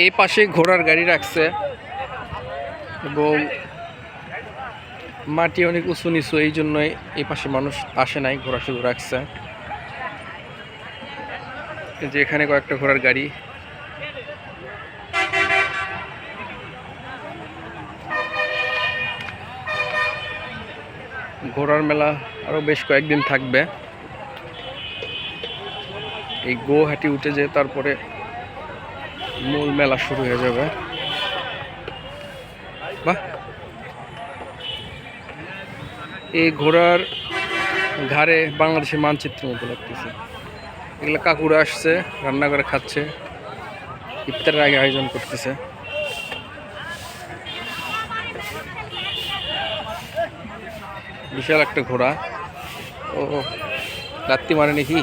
এই পাশে ঘোড়ার গাড়ি রাখছে এবং মাটি অনেক উঁচু নিচু, এই জন্যই এই পাশে মানুষ আসে নাই, ঘোড়া শুধু রাখছে। যে এখানে কয়েকটা ঘোড়ার গাড়ি। ঘোড়ার মেলা আরো বেশ কয়েকদিন থাকবে। এই গৌহাটি উঠে যে তারপরে মূল মেলা শুরু হয়ে যাবে। বাহ, এই ঘোড়ার ঘাড়ে বাংলাদেশের মানচিত্রের মতো লাগতেছে। এগুলো কাকুরা আসছে, রান্না করে খাচ্ছে, ইফতারের আগে আয়োজন করতেছে। বিশাল একটা ঘোড়া। ও রাত্রি মারে নাকি।